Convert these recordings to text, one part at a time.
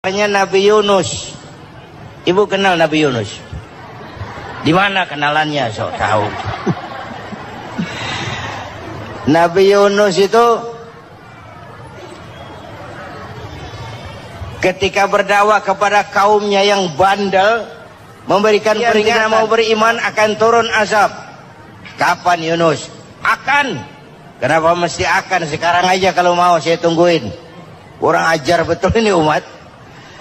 Nabi Yunus. Ibu kenal Nabi Yunus? Di mana kenalannya? Sok tahu. Nabi Yunus itu ketika berdakwah kepada kaumnya yang bandel, memberikan peringatan mau beriman akan turun azab. Kapan Yunus? Akan. Kenapa mesti akan? Sekarang aja kalau mau saya tungguin. Kurang ajar betul ini umat.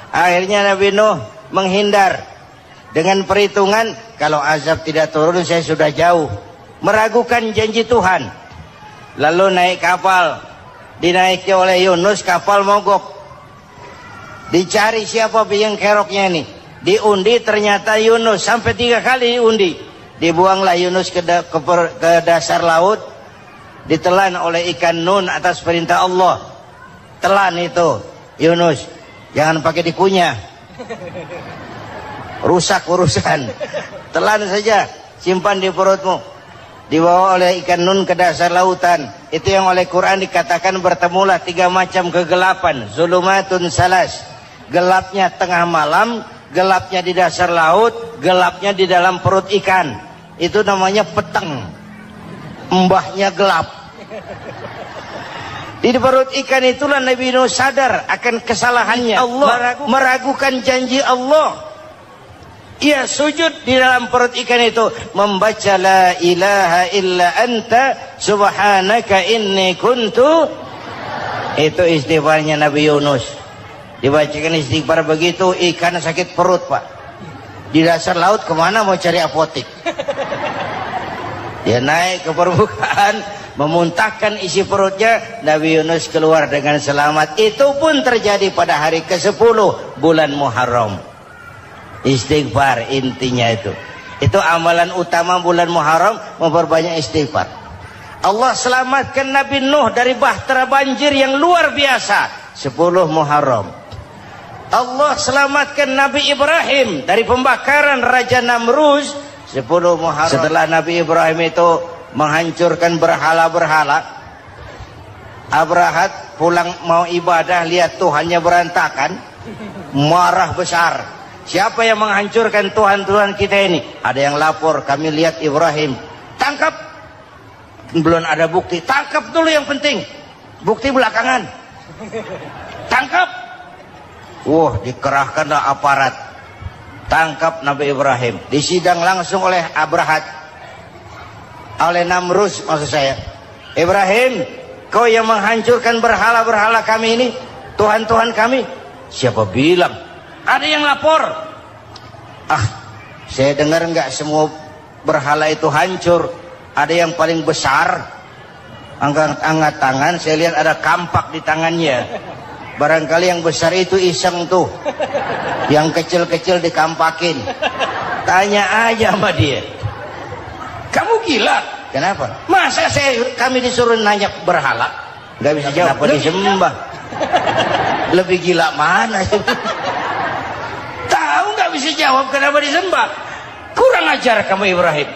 Akhirnya Nabi Nuh menghindar dengan perhitungan kalau azab tidak turun saya sudah jauh, meragukan janji Tuhan. Lalu naik kapal, dinaiki oleh Yunus, kapal mogok. Dicari siapa biang keroknya ini, diundi ternyata Yunus, sampai 3 kali diundi. Dibuanglah Yunus ke dasar laut, ditelan oleh ikan nun atas perintah Allah. Telan itu Yunus, jangan pakai dikunyah, rusak urusan. Telan saja, simpan di perutmu. Dibawa oleh ikan nun ke dasar lautan. Itu yang oleh Quran dikatakan bertemulah 3 macam kegelapan. Zulumatun salas, gelapnya tengah malam, gelapnya di dasar laut, gelapnya di dalam perut ikan. Itu namanya peteng, mbahnya gelap. Di perut ikan itulah Nabi Nuh sadar akan kesalahannya. Allah meragukan janji Allah. Ia sujud di dalam perut ikan itu, membaca la ilaha illa anta subhanaka inni kuntu. Itu istighfarnya Nabi Yunus. Dibacakan istighfar begitu, ikan sakit perut, Pak. Di dasar laut kemana mau cari apotik? Dia naik ke permukaan, memuntahkan isi perutnya. Nabi Yunus keluar dengan selamat. Itu pun terjadi pada hari ke-10 bulan Muharram. Istighfar intinya itu. Itu amalan utama bulan Muharram, memperbanyak istighfar. Allah selamatkan Nabi Nuh dari bahtera banjir yang luar biasa 10 Muharram. Allah selamatkan Nabi Ibrahim dari pembakaran Raja Namruz 10 Muharram. Setelah Nabi Ibrahim itu menghancurkan berhala-berhala, Abrahat pulang mau ibadah, lihat Tuhannya berantakan, marah besar. Siapa yang menghancurkan Tuhan-Tuhan kita ini? Ada yang lapor, kami lihat Ibrahim. Tangkap. Belum ada bukti, tangkap dulu yang penting, bukti belakangan. Tangkap. Wah, dikerahkanlah aparat, tangkap Nabi Ibrahim. Disidang langsung oleh Abrahat, oleh Namruz maksud saya. Ibrahim, kau yang menghancurkan berhala-berhala kami ini, Tuhan-Tuhan kami. Siapa bilang? Ada yang lapor. Ah, saya dengar enggak semua berhala itu hancur. Ada yang paling besar, angkat tangan, saya lihat ada kampak di tangannya. Barangkali yang besar itu iseng tuh, yang kecil-kecil dikampakin. Tanya aja sama dia, kamu gila? Kenapa? Masa kami disuruh nanya berhala? Gak bisa jawab. Kenapa disembah? Lebih gila mana? Tahu gak bisa jawab kenapa disembah? Kurang ajar kamu Ibrahim.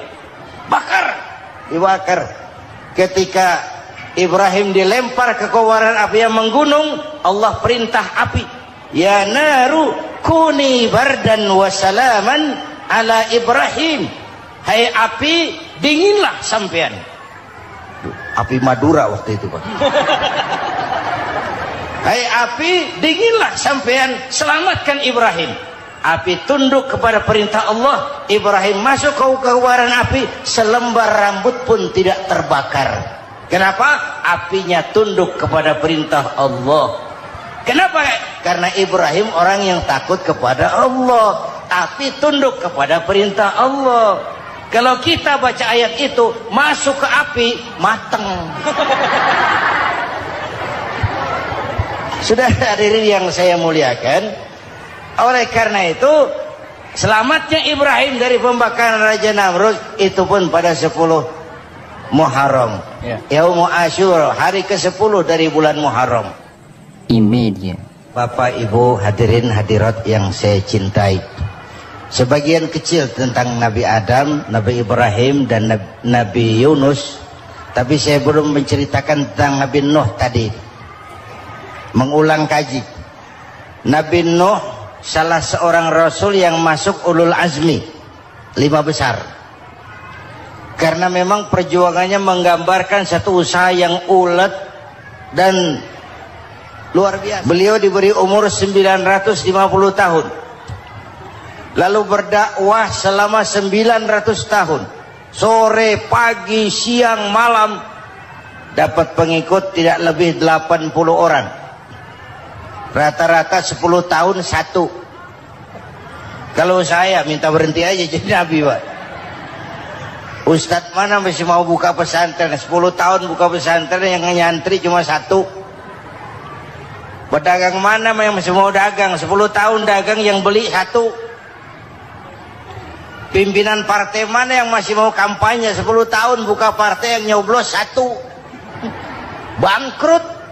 Bakar, dibakar. Ketika Ibrahim dilempar ke kobaran api yang menggunung, Allah perintah api, ya naru kuni bardan wa salaman ala Ibrahim. Hai api, dinginlah sampean. Api Madura waktu itu, Pak. Hai api, dinginlah sampean, selamatkan Ibrahim. Api tunduk kepada perintah Allah. Ibrahim masuk ke kobaran api, selembar rambut pun tidak terbakar. Kenapa? Apinya tunduk kepada perintah Allah. Kenapa? Karena Ibrahim orang yang takut kepada Allah. Api tunduk kepada perintah Allah. Kalau kita baca ayat itu, masuk ke api, mateng. Sudah hadirin yang saya muliakan, oleh karena itu selamatnya Ibrahim dari pembakaran Raja Namruz itu pun pada 10 Muharram, Yaumul Asyura, hari ke-10 dari bulan Muharram. Imediat. Bapak Ibu hadirin hadirat yang saya cintai, sebagian kecil tentang Nabi Adam, Nabi Ibrahim dan Nabi Yunus, tapi saya belum menceritakan tentang Nabi Nuh tadi. Mengulang kaji. Nabi Nuh salah seorang rasul yang masuk ulul azmi 5 besar, karena memang perjuangannya menggambarkan satu usaha yang ulet dan luar biasa. Beliau diberi umur 950 tahun, lalu berdakwah selama 900 tahun, sore, pagi, siang, malam, dapat pengikut tidak lebih 80 orang, rata-rata 10 tahun satu. Kalau saya minta berhenti aja jadi nabi, Pak. Ustadz mana masih mau buka pesantren, 10 tahun buka pesantren, yang nyantri cuma satu. Pedagang mana yang masih mau dagang, 10 tahun dagang yang beli satu. Pimpinan partai mana yang masih mau kampanye, 10 tahun buka partai, yang nyoblos satu. Bangkrut.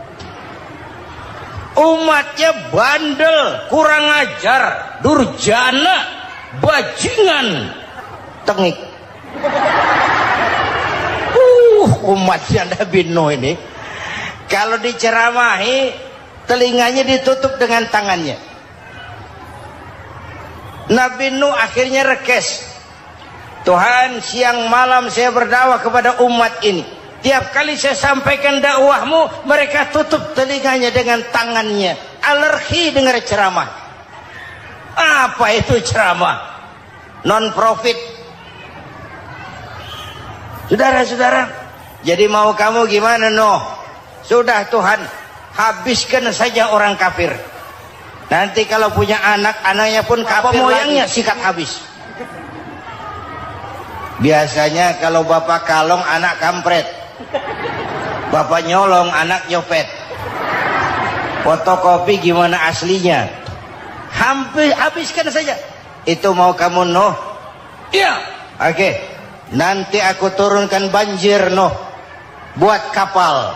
Umatnya bandel, kurang ajar, durjana, bajingan, tengik. Umatnya Nabi Nuh ini kalau diceramahi telinganya ditutup dengan tangannya. Nabi Nuh akhirnya rekes, Tuhan, siang malam saya berdakwah kepada umat ini, tiap kali saya sampaikan dakwahmu mereka tutup telinganya dengan tangannya, alergi dengar ceramah. Apa itu ceramah? Non profit. Saudara-saudara, jadi mau kamu gimana, Nuh? Sudah Tuhan, habiskan saja orang kafir. Nanti kalau punya anak, anaknya pun kafir, moyangnya sikat habis. Biasanya kalau bapak kalong, anak kampret. Bapak nyolong, anak nyopet. Fotokopi gimana aslinya? Hampir habiskan saja. Itu mau kamu, Nuh? Iya. Oke. Nanti aku turunkan banjir, Nuh. Buat kapal.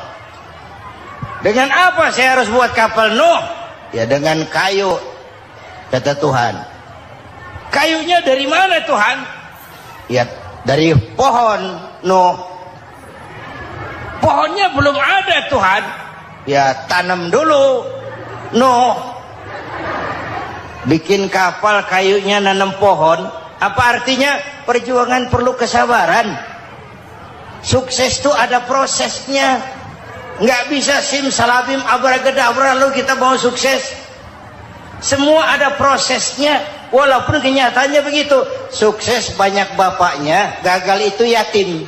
Dengan apa saya harus buat kapal, Nuh? Ya dengan kayu, kata Tuhan. Kayunya dari mana, Tuhan? Ya dari pohon, Nuh. Pohonnya belum ada, Tuhan. Ya tanam dulu, Nuh. Bikin kapal, kayunya nanam pohon. Apa artinya? Perjuangan perlu kesabaran. Sukses itu ada prosesnya. Nggak bisa simsalabim abracadabra lalu kita mau sukses. Semua ada prosesnya. Walaupun kenyataannya begitu. Sukses banyak bapaknya, gagal itu yatim.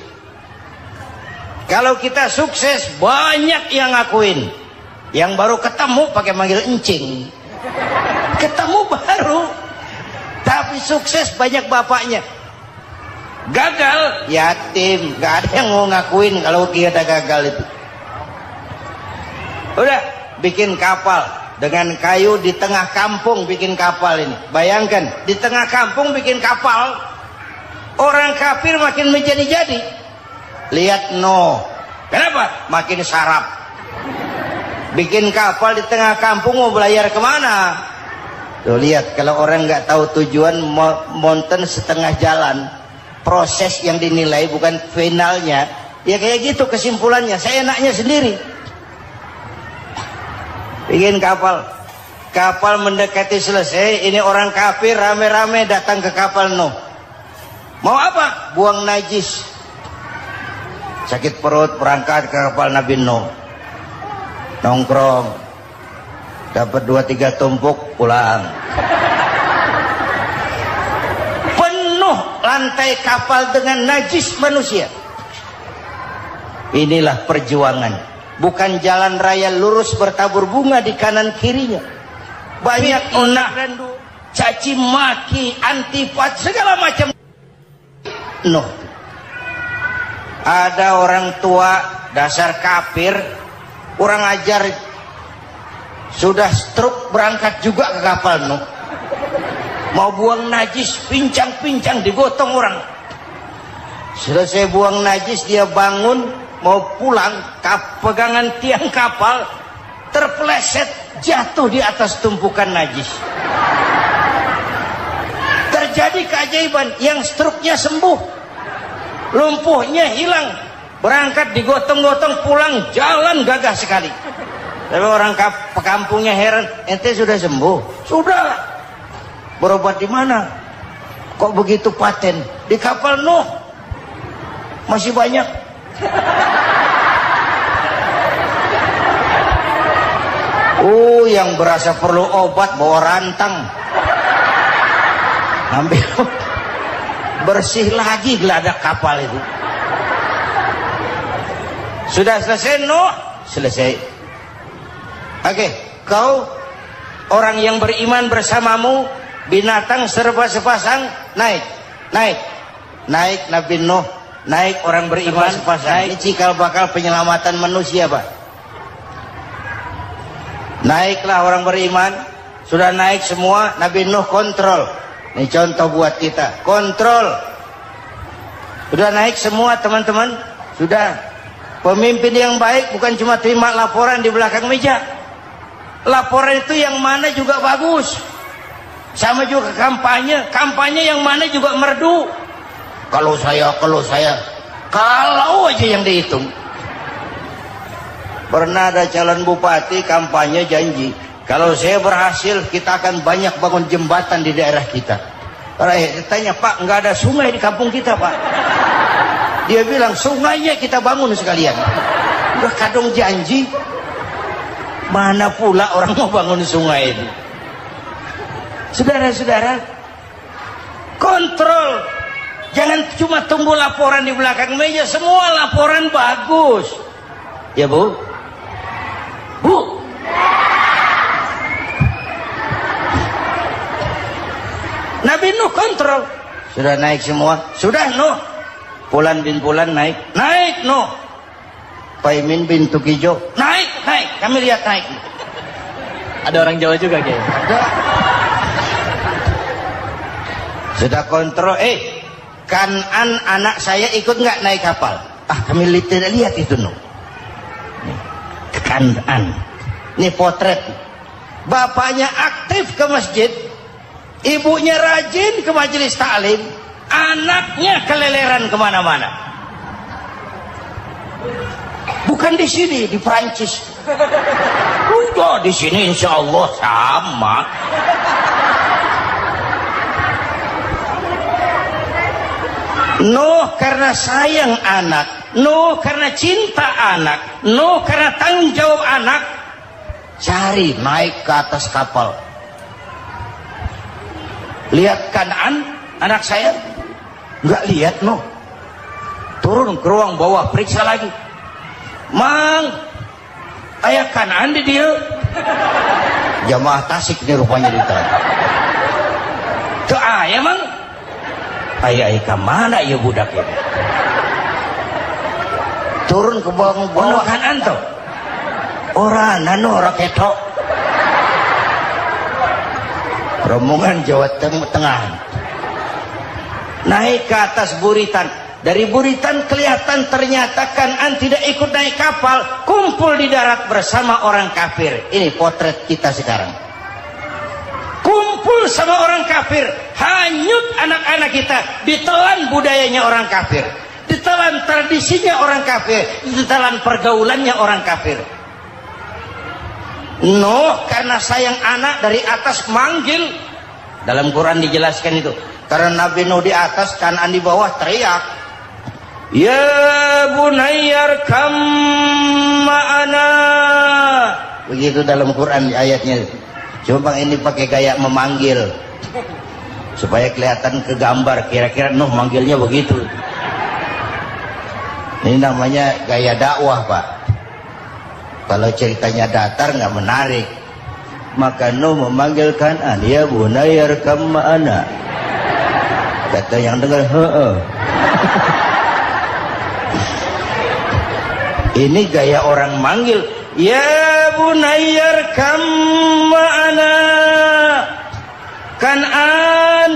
Kalau kita sukses banyak yang ngakuin. Yang baru ketemu pakai manggil encing. Ketemu baru. Tapi sukses banyak bapaknya. Gagal yatim, gak ada yang mau ngakuin kalau kita gagal itu. Udah bikin kapal dengan kayu di tengah kampung, bikin kapal ini. Bayangkan di tengah kampung bikin kapal, orang kafir makin menjadi-jadi. Lihat Nuh, kenapa? Makin sarap. Bikin kapal di tengah kampung, mau belayar kemana? Tuh lihat, kalau orang nggak tahu tujuan, mountain setengah jalan. Proses yang dinilai bukan finalnya. Ya kayak gitu kesimpulannya. Saya enaknya sendiri. Bikin kapal. Kapal mendekati selesai. Ini orang kafir rame-rame datang ke kapal Nuh. Mau apa? Buang najis. Sakit perut berangkat ke kapal Nabi Nuh. Nongkrong. Dapat 2-3 tumpuk pulang. Lantai kapal dengan najis manusia. Inilah perjuangan. Bukan jalan raya lurus bertabur bunga di kanan kirinya. Banyak onak, caci maki, antipat, segala macam. Nuh. Ada orang tua dasar kafir, kurang ajar, sudah stroke berangkat juga ke kapal Nuh. Mau buang najis, pincang-pincang digotong orang. Selesai buang najis, dia bangun mau pulang, pegangan tiang kapal terpeleset, jatuh di atas tumpukan najis. Terjadi keajaiban, yang struknya sembuh, lumpuhnya hilang, berangkat digotong-gotong pulang, jalan gagah sekali. Tapi orang pekampungnya heran, ente sudah sembuh? Sudah. Berobat di mana? Kok begitu paten? Di kapal Nuh. Masih banyak. Yang berasa perlu obat bawa rantang. Ambil bersih lagi geladak kapal itu. Sudah selesai Nuh? Selesai. Oke, kau orang yang beriman bersamamu, binatang serba sepasang, naik Nabi Nuh, naik orang beriman sepasang. Ini cikal bakal penyelamatan manusia, Pak. Naiklah orang beriman, sudah naik semua, Nabi Nuh kontrol. Ini contoh buat kita, kontrol. Sudah naik semua teman-teman, sudah. Pemimpin yang baik bukan cuma terima laporan di belakang meja. Laporan itu yang mana juga bagus. Sama juga kampanye, kampanye yang mana juga merdu. Kalau saya, kalau aja yang dihitung. Pernah ada calon bupati kampanye janji, kalau saya berhasil kita akan banyak bangun jembatan di daerah kita. Rakyat tanya, Pak, nggak ada sungai di kampung kita, Pak. Dia bilang, sungainya kita bangun sekalian. Udah kadung janji, mana pula orang mau bangun sungai itu. Saudara-saudara, kontrol. Jangan cuma tunggu laporan di belakang meja, semua laporan bagus. Ya Bu? Bu? Nabi Nuh kontrol. Sudah naik semua? Sudah Nuh. Pulan bin Pulan naik Nuh. Paimin bin Tukijo naik, kami lihat naik. Ada orang Jawa juga kayaknya. Ada. Sudah kontrol, Kanan anak saya ikut nggak naik kapal? Kami tidak lihat itu Nuh. Kanan, ini potret. Bapaknya aktif ke masjid, ibunya rajin ke majelis taklim, anaknya keleleran kemana-mana. Bukan di sini, di Prancis. Udah di sini insya Allah sama. Nuh karena sayang anak, Nuh karena cinta anak, Nuh karena tanggung jawab anak, cari naik ke atas kapal. Lihat Kanaan, anak saya, nggak lihat Nuh. Turun ke ruang bawah, periksa lagi. Mang, ayah Kanaan di dia. Jamaah Tasik nih rupanya ditanya. Tuh ayah Mang. Ayah ke mana ya budak ini? Turun ke bawah Kanaan tuh. Orang nano orang ketok. Rombongan Jawa Tengah. Naik ke atas buritan. Dari buritan kelihatan ternyata Kanaan tidak ikut naik kapal, kumpul di darat bersama orang kafir. Ini potret kita sekarang. Kumpul sama orang kafir, hanyut anak-anak kita, ditelan budayanya orang kafir, ditelan tradisinya orang kafir, ditelan pergaulannya orang kafir. Nuh karena sayang anak dari atas manggil. Dalam Quran dijelaskan itu. Karena Nabi Nuh di atas, Kanaan di bawah, teriak, ya bunayyar kam ma'ana. Begitu dalam Quran ayatnya. Coba ini pakai gaya memanggil supaya kelihatan ke gambar, kira-kira Nuh manggilnya begitu. Ini namanya gaya dakwah, Pak. Kalau ceritanya datar nggak menarik. Maka Nuh memanggil Kanaan, ya bunayyar kam ma'ana. Kata yang dengar, ini gaya orang manggil, ya bunayyar kam ma'ana. Kanaan,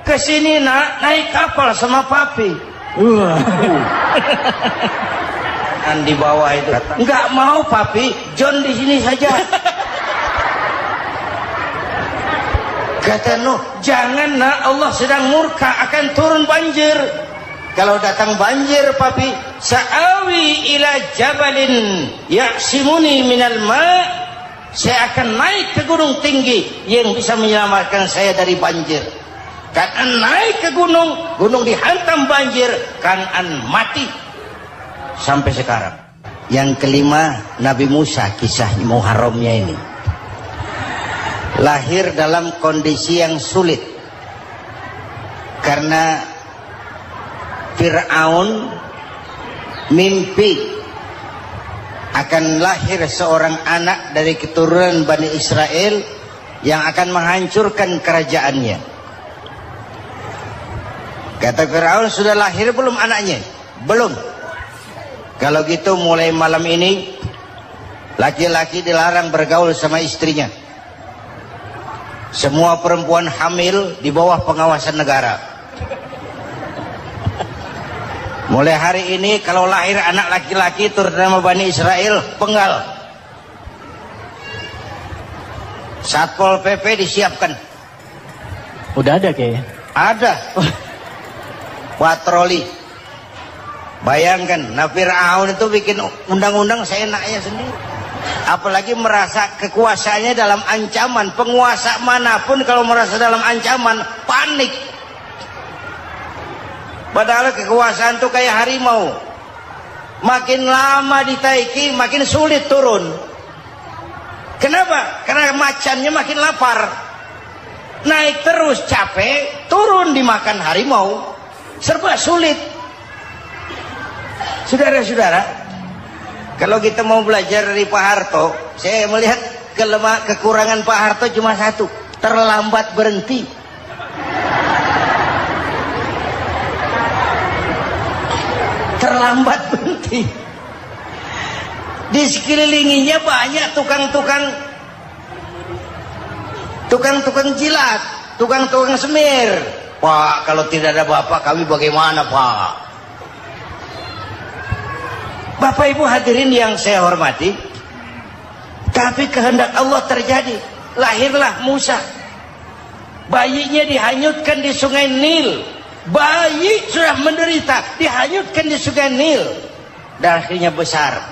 kesini nak, naik kapal sama papi. Di bawah itu, nggak mau papi, John di sini saja. Kata Nuh, jangan nak, Allah sedang murka, akan turun banjir. Kalau datang banjir papi, sa'awi ila jabalin ya'simuni minal ma', saya akan naik ke gunung tinggi yang bisa menyelamatkan saya dari banjir. Kan an naik ke gunung, gunung dihantam banjir, kan an mati sampai sekarang. Yang kelima, Nabi Musa, kisah Muharramnya ini lahir dalam kondisi yang sulit karena Fir'aun mimpi akan lahir seorang anak dari keturunan Bani Israel yang akan menghancurkan kerajaannya. Kata Fir'aun, sudah lahir belum anaknya? Belum. Kalau gitu mulai malam ini laki-laki dilarang bergaul sama istrinya. Semua perempuan hamil di bawah pengawasan negara. Mulai hari ini kalau lahir anak laki-laki terutama Bani Israel, penggal. Satpol PP disiapkan. Udah ada kayaknya. Ada. Patroli. Bayangkan, nah Fir'aun itu bikin undang-undang seenaknya sendiri. Apalagi merasa kekuasaannya dalam ancaman. Penguasa manapun kalau merasa dalam ancaman, panik. Padahal kekuasaan itu kayak harimau. Makin lama ditaiki, makin sulit turun. Kenapa? Karena macannya makin lapar. Naik terus capek, turun dimakan harimau. Serba sulit. Saudara-saudara, kalau kita mau belajar dari Pak Harto, saya melihat kekurangan Pak Harto cuma satu, terlambat berhenti. Terlambat berhenti. Di sekelilinginya banyak tukang-tukang jilat, tukang-tukang semir. Pak, kalau tidak ada bapak kami bagaimana, Pak? Bapak Ibu hadirin yang saya hormati, tapi kehendak Allah terjadi. Lahirlah Musa. Bayinya dihanyutkan di sungai Nil. Bayi sudah menderita, dihanyutkan di sungai Nil. Dan akhirnya besar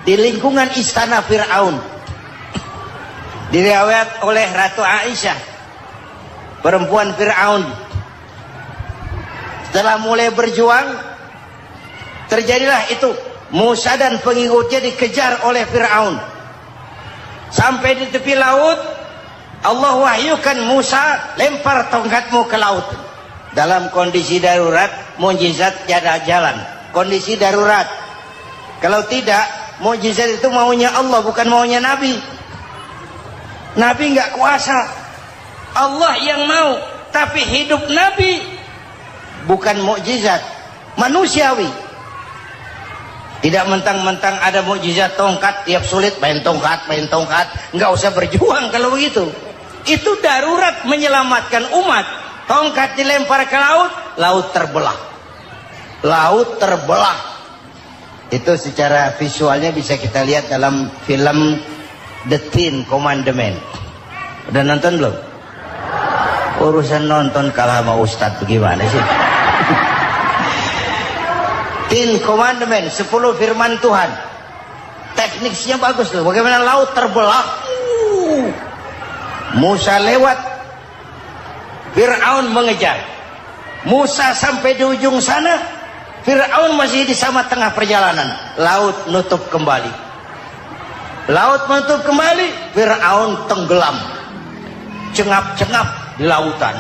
di lingkungan istana Fir'aun. Diriwayat oleh Ratu Aisyah, perempuan Fir'aun, setelah mulai berjuang, terjadilah itu. Musa dan pengikutnya dikejar oleh Fir'aun. Sampai di tepi laut, Allah wahyukan, Musa, lempar tongkatmu ke laut. Dalam kondisi darurat, mukjizat tiada jalan. Kondisi darurat. Kalau tidak, mukjizat itu maunya Allah, bukan maunya Nabi. Nabi nggak kuasa. Allah yang mau. Tapi hidup Nabi bukan mukjizat, manusiawi. Tidak mentang-mentang ada mukjizat tongkat, tiap sulit main tongkat. Nggak usah berjuang kalau begitu. Itu darurat menyelamatkan umat. Tongkat dilempar ke laut, laut terbelah. Laut terbelah. Itu secara visualnya bisa kita lihat dalam film The Ten Commandments. Udah nonton belum? Urusan nonton kalah sama Ustadz bagaimana sih? Ten Commandments, 10 firman Tuhan. Tekniknya bagus loh. Bagaimana laut terbelah. Musa lewat, Fir'aun mengejar. Musa sampai di ujung sana, Fir'aun masih di sama tengah perjalanan. Laut nutup kembali. Laut menutup kembali, Fir'aun tenggelam. Cengap-cengap di lautan.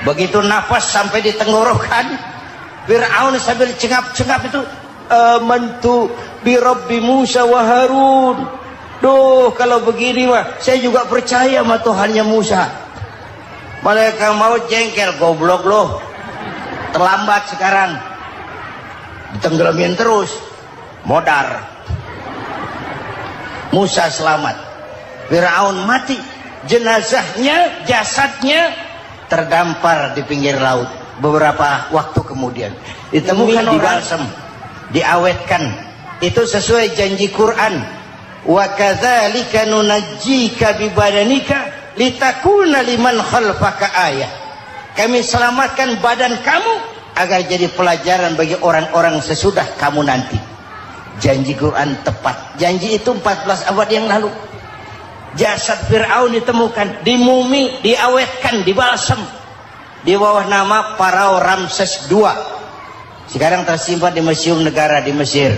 Begitu nafas sampai di tenggorokan, Fir'aun sambil cengap-cengap itu, amantu bi Rabbi Musa wa Harun. Duh, kalau begini mah saya juga percaya sama Tuhannya Musa. Malaikat maut jengkel, goblok loh. Terlambat sekarang. Ditenggelamin terus. Modar. Musa selamat. Fir'aun mati. Jenazahnya, jasadnya terdampar di pinggir laut. Beberapa waktu kemudian ditemukan di balsam, diawetkan. Itu sesuai janji Quran. Wa kadzalika nunajjika bi badanika litakuna liman khalfaka ayah. Kami selamatkan badan kamu agar jadi pelajaran bagi orang-orang sesudah kamu nanti. Janji Quran tepat. Janji itu 14 abad yang lalu. Jasad Fir'aun ditemukan, dimumi, diawetkan, dibalsam di bawah nama Parao Ramses II. Sekarang tersimpan di Museum Negara di Mesir.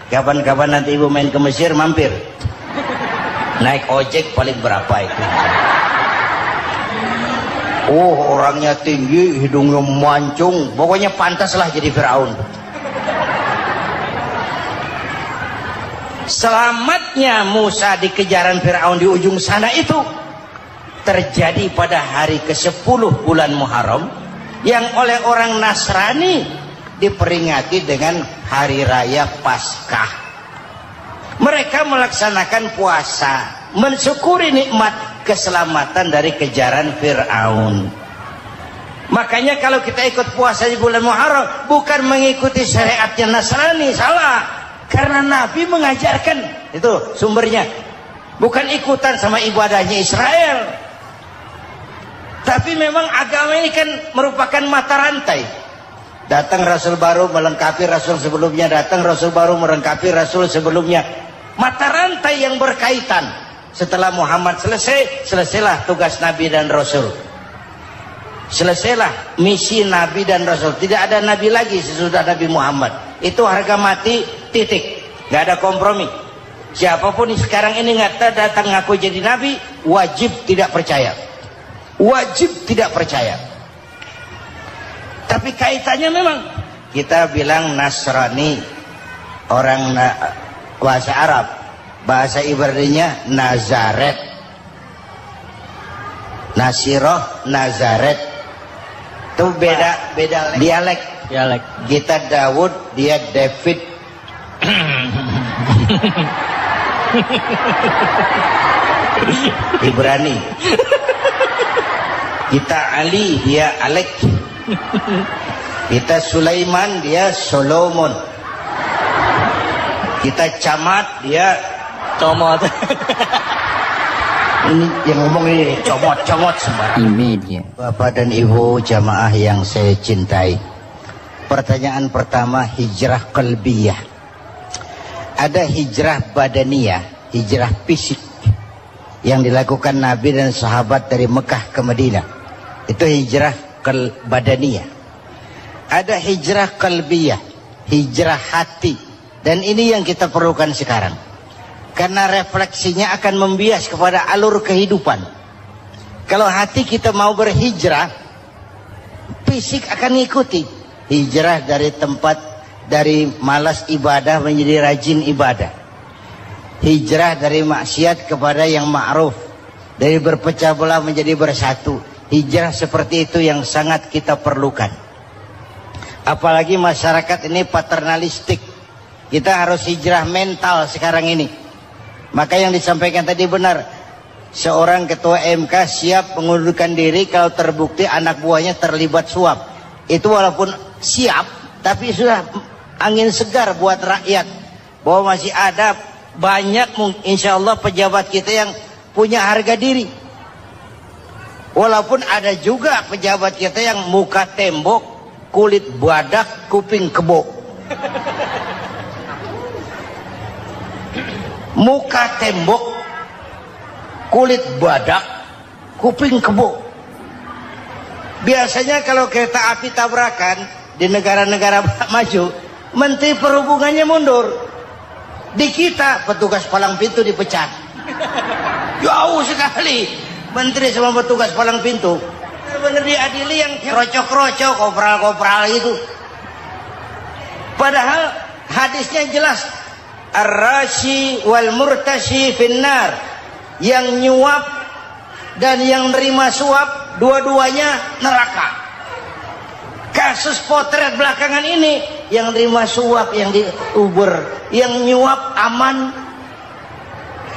Kapan-kapan nanti ibu main ke Mesir, mampir. Naik ojek paling berapa itu? Oh, orangnya tinggi, hidungnya mancung, pokoknya pantaslah jadi Firaun. Selamatnya Musa di kejaran Firaun di ujung sana itu terjadi pada hari ke-10 bulan Muharram, yang oleh orang Nasrani diperingati dengan hari raya Paskah. Mereka melaksanakan puasa, mensyukuri nikmat keselamatan dari kejaran Fir'aun. Makanya kalau kita ikut puasa di bulan Muharram bukan mengikuti syariatnya Nasrani, salah. Karena Nabi mengajarkan, itu sumbernya. Bukan ikutan sama ibadahnya Israel. Tapi memang agama ini kan merupakan mata rantai. Datang Rasul baru melengkapi Rasul sebelumnya, datang Rasul baru melengkapi Rasul sebelumnya. Mata rantai yang berkaitan. Setelah Muhammad selesai, selesailah tugas Nabi dan Rasul. Selesailah misi Nabi dan Rasul. Tidak ada Nabi lagi sesudah Nabi Muhammad. Itu harga mati, titik. Gak ada kompromi. Siapapun sekarang ini ngata datang ngaku jadi Nabi, wajib tidak percaya. Wajib tidak percaya. Tapi kaitannya memang, kita bilang Nasrani, orang bahasa Arab, bahasa Ibraninya Nazaret, Nasiroh, Nazaret. Itu beda dialek. Kita Daud, dia David. Ibrani. Kita Ali, dia Alek. Kita Sulaiman, dia Solomon. Kita Camat, dia Comot. ini yang ngomong ini comot sembarang. Ini dia. Bapak dan Ibu jamaah yang saya cintai, pertanyaan pertama, hijrah qalbiyah. Ada hijrah badaniyah, hijrah fisik yang dilakukan Nabi dan sahabat dari Mekah ke Madinah. Itu hijrah badaniyah. Ada hijrah qalbiyah, hijrah hati. Dan ini yang kita perlukan sekarang. Karena refleksinya akan membias kepada alur kehidupan. Kalau hati kita mau berhijrah, fisik akan ngikuti. Hijrah dari tempat, dari malas ibadah menjadi rajin ibadah. Hijrah dari maksiat kepada yang ma'ruf, dari berpecah belah menjadi bersatu. Hijrah seperti itu yang sangat kita perlukan. Apalagi masyarakat ini paternalistik. Kita harus hijrah mental sekarang ini. Maka yang disampaikan tadi benar. Seorang ketua MK siap mengundurkan diri kalau terbukti anak buahnya terlibat suap. Itu walaupun siap, tapi sudah angin segar buat rakyat. Bahwa masih ada banyak insya Allah pejabat kita yang punya harga diri. Walaupun ada juga pejabat kita yang muka tembok, kulit badak, kuping kebo. Muka tembok, kulit badak, kuping kebo. Biasanya kalau kereta api tabrakan di negara-negara maju, Menteri Perhubungannya mundur. Di kita petugas palang pintu dipecat. Jauh sekali Menteri sama petugas palang pintu. Benar-benar diadili yang krocok-krocok, kopral-kopral itu. Padahal hadisnya jelas, ar-rashi wal murtashi finnar. Yang nyuap dan yang nerima suap, dua-duanya neraka. Kasus potret belakangan ini, yang nerima suap, yang diuber, yang nyuap aman,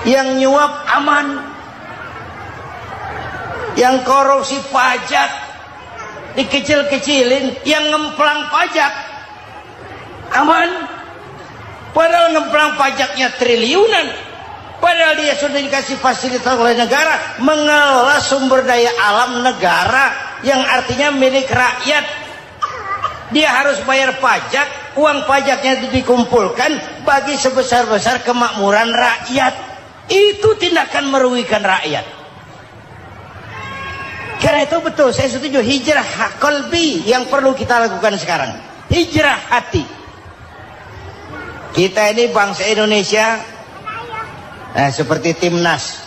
yang nyuap aman, yang korupsi pajak dikecil-kecilin, yang ngemplang pajak aman. Padahal ngemplang pajaknya triliunan, padahal dia sudah dikasih fasilitas oleh negara mengelola sumber daya alam negara yang artinya milik rakyat. Dia harus bayar pajak, uang pajaknya itu dikumpulkan bagi sebesar-besar kemakmuran rakyat. Itu tindakan merugikan rakyat. Karena itu betul, saya setuju, hijrah qalbi yang perlu kita lakukan sekarang. Hijrah hati. Kita ini bangsa Indonesia, seperti timnas.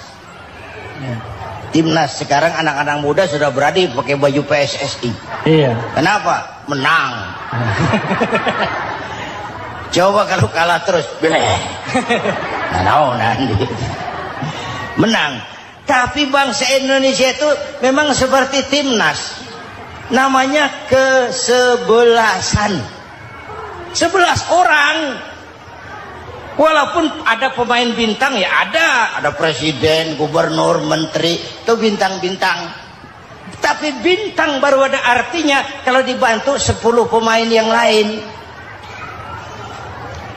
Timnas sekarang anak-anak muda sudah berani pakai baju PSSI. Iya. Kenapa? Menang. Coba kalau kalah terus, beleh. Nanti. Menang. Tapi bangsa Indonesia itu memang seperti timnas. Namanya kesebelasan. 11 orang. Walaupun ada pemain bintang, ya ada presiden, gubernur, menteri, itu bintang-bintang. Tapi bintang baru ada artinya kalau dibantu 10 pemain yang lain.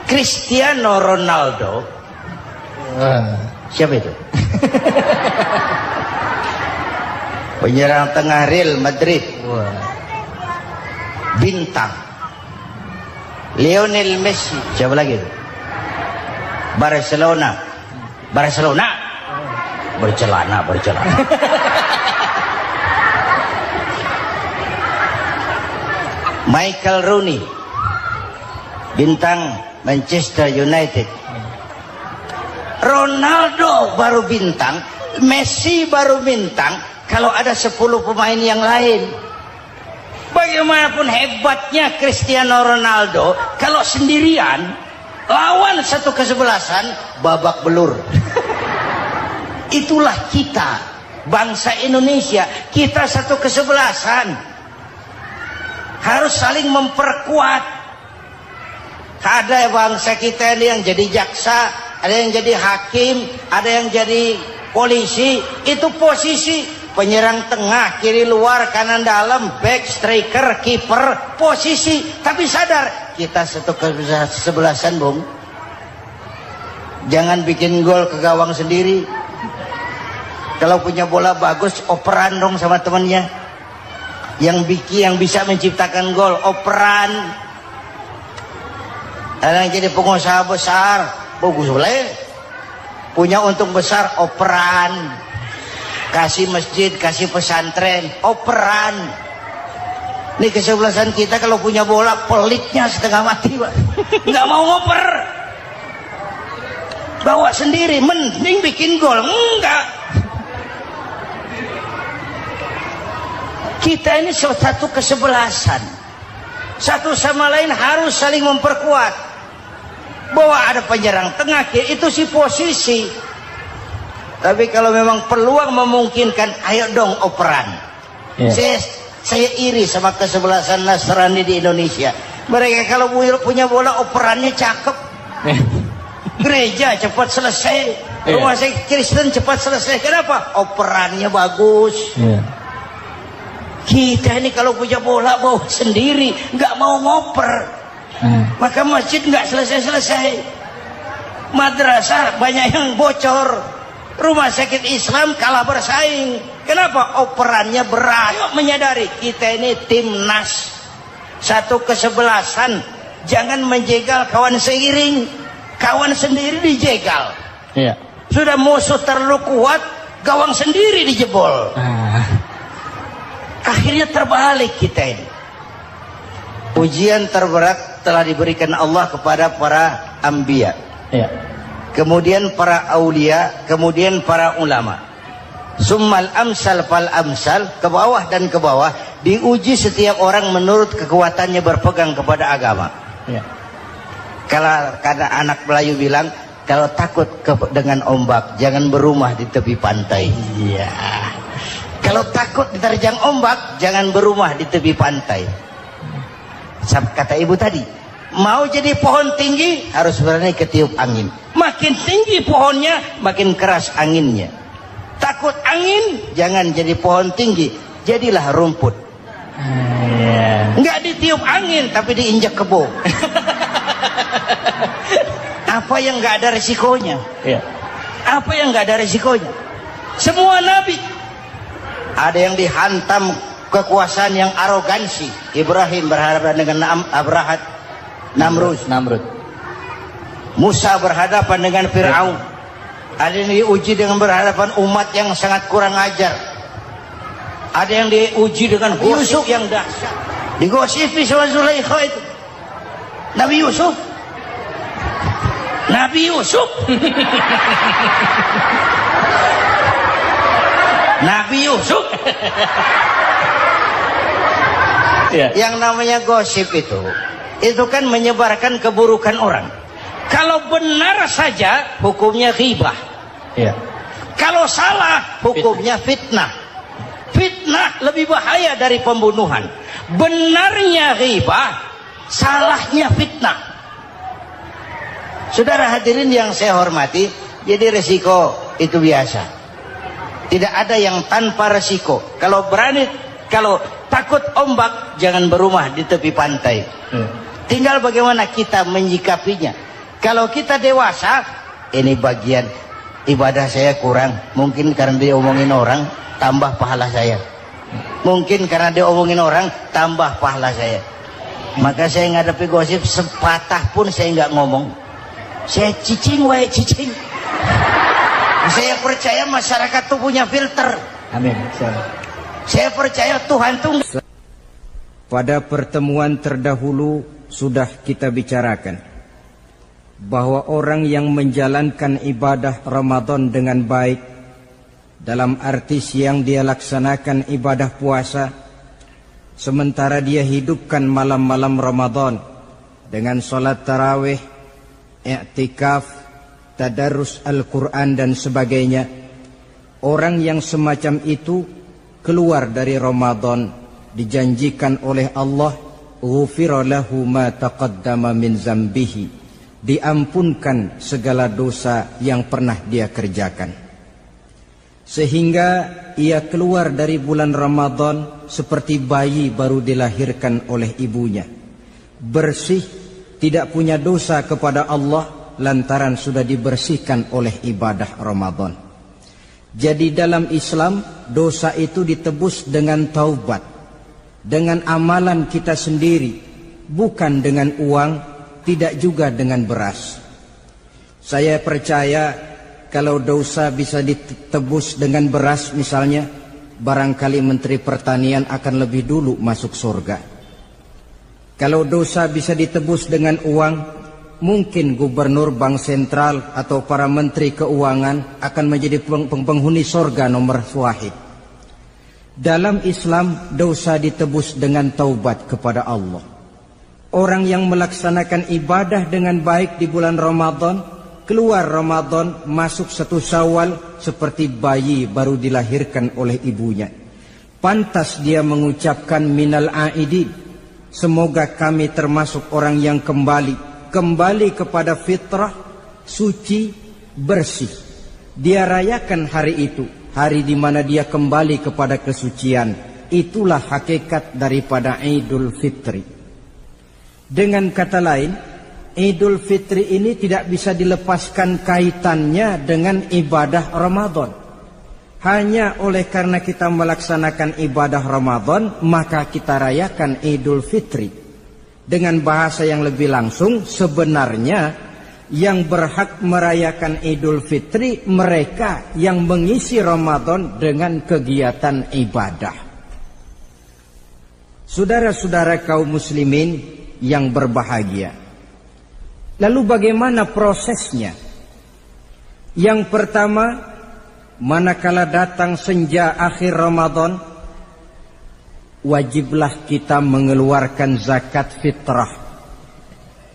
Cristiano Ronaldo, siapa itu? Penyerang tengah Real Madrid, bintang. Lionel Messi, siapa lagi itu? Barcelona, bercelana. Michael Rooney, bintang Manchester United. Ronaldo baru bintang, Messi baru bintang kalau ada 10 pemain yang lain. Bagaimanapun hebatnya Cristiano Ronaldo, kalau sendirian lawan satu kesebelasan, babak belur. Itulah kita, bangsa Indonesia. Kita satu kesebelasan, harus saling memperkuat. Ada bangsa kita ini yang jadi jaksa, ada yang jadi hakim, ada yang jadi polisi. Itu posisi penyerang tengah, kiri luar, kanan dalam, back, striker, kiper, posisi. Tapi sadar, kita satu kesebelasan, Bung. Jangan bikin gol ke gawang sendiri. Kalau punya bola bagus, operan dong sama temannya. Yang bisa menciptakan gol, operan. Ada yang jadi pengusaha besar, bagus boleh. Punya untung besar, operan. Kasih masjid, kasih pesantren, operan. Ini kesebelasan kita kalau punya bola, pelitnya setengah mati, Pak. Nggak mau ngoper. Bawa sendiri, mending bikin gol. Enggak. Kita ini satu kesebelasan. Satu sama lain harus saling memperkuat. Bahwa ada penyerang tengah, itu si posisi. Tapi kalau memang peluang memungkinkan, ayo dong operan. Saya iri sama kesebelasan Nasrani di Indonesia. Mereka kalau punya bola, operannya cakep. Gereja cepat selesai, rumah sakit Kristen cepat selesai. Kenapa? Operannya bagus. Kita ini kalau punya bola bawa sendiri, nggak mau ngoper. Maka masjid nggak selesai-selesai. Madrasah banyak yang bocor. Rumah sakit Islam kalah bersaing. Kenapa? Operannya berat. Ayo menyadari, kita ini timnas. Satu kesebelasan. Jangan menjegal kawan seiring. Kawan sendiri dijegal. Sudah musuh terlalu kuat, gawang sendiri dijebol. Akhirnya terbalik kita ini. Ujian terberat telah diberikan Allah kepada para anbiya. Kemudian para aulia, kemudian para ulama. Summal amsal fal amsal, ke bawah dan ke bawah, diuji setiap orang menurut kekuatannya berpegang kepada agama. Kalau karena anak Melayu bilang, kalau takut dengan ombak, jangan berumah di tepi pantai. Kalau takut diterjang ombak, jangan berumah di tepi pantai. Kata ibu tadi, mau jadi pohon tinggi harus berani ketiup angin. Makin tinggi pohonnya, makin keras anginnya. Takut angin, jangan jadi pohon tinggi, jadilah rumput. Nggak ditiup angin, tapi diinjak kebo. Apa yang nggak ada resikonya? Apa yang nggak ada resikonya? Semua nabi, ada yang dihantam kekuasaan yang arogansi. Ibrahim berhadapan dengan Namrud. Musa berhadapan dengan Fir'aun. Ada yang diuji dengan berhadapan umat yang sangat kurang ajar. Ada yang diuji dengan gosip yang dahsyat. Digosipi sama Zulaikha itu. Nabi Yusuf. Nabi Yusuf. Ya. Yang namanya gosip itu kan menyebarkan keburukan orang. Kalau benar saja hukumnya ghibah. Ya. Kalau salah hukumnya fitnah. Fitnah lebih bahaya dari pembunuhan. Benarnya ghibah, salahnya fitnah. Saudara hadirin yang saya hormati, jadi resiko itu biasa. Tidak ada yang tanpa resiko. Kalau takut ombak, jangan berumah di tepi pantai. Tinggal bagaimana kita menyikapinya. Kalau kita dewasa, ini bagian ibadah saya kurang. Mungkin karena dia omongin orang, tambah pahala saya. Mungkin karena dia omongin orang, tambah pahala saya. Maka saya ngadapi gosip, sepatah pun saya nggak ngomong. Saya cicing. Saya percaya masyarakat tuh punya filter. Amin. Saya percaya Tuhan tuh. Pada pertemuan terdahulu sudah kita bicarakan bahwa orang yang menjalankan ibadah Ramadan dengan baik, dalam arti siang dia laksanakan ibadah puasa, sementara dia hidupkan malam-malam Ramadan dengan sholat tarawih, i'tikaf, tadarus Al-Quran dan sebagainya. Orang yang semacam itu keluar dari Ramadan dijanjikan oleh Allah, ghufira lahu ma taqaddama min zambihi, diampunkan segala dosa yang pernah dia kerjakan. Sehingga ia keluar dari bulan Ramadan seperti bayi baru dilahirkan oleh ibunya, bersih, tidak punya dosa kepada Allah lantaran sudah dibersihkan oleh ibadah Ramadan. Jadi dalam Islam, dosa itu ditebus dengan taubat, dengan amalan kita sendiri, bukan dengan uang, tidak juga dengan beras. Saya percaya kalau dosa bisa ditebus dengan beras misalnya, barangkali Menteri Pertanian akan lebih dulu masuk surga. Kalau dosa bisa ditebus dengan uang, mungkin Gubernur Bank Sentral atau para Menteri Keuangan akan menjadi penghuni surga nomor 1. Dalam Islam, dosa ditebus dengan taubat kepada Allah. Orang yang melaksanakan ibadah dengan baik di bulan Ramadan, keluar Ramadan, masuk 1 Syawal seperti bayi baru dilahirkan oleh ibunya. Pantas dia mengucapkan minal aidin, semoga kami termasuk orang yang kembali kepada fitrah, suci, bersih. Dia rayakan hari itu, hari di mana dia kembali kepada kesucian. Itulah hakikat daripada Idul Fitri. Dengan kata lain, Idul Fitri ini tidak bisa dilepaskan kaitannya dengan ibadah Ramadan. Hanya oleh karena kita melaksanakan ibadah Ramadan, maka kita rayakan Idul Fitri. Dengan bahasa yang lebih langsung, sebenarnya yang berhak merayakan Idul Fitri mereka yang mengisi Ramadan dengan kegiatan ibadah. Saudara-saudara kaum muslimin yang berbahagia, lalu bagaimana prosesnya? Yang pertama, manakala datang senja akhir Ramadan, wajiblah kita mengeluarkan zakat fitrah.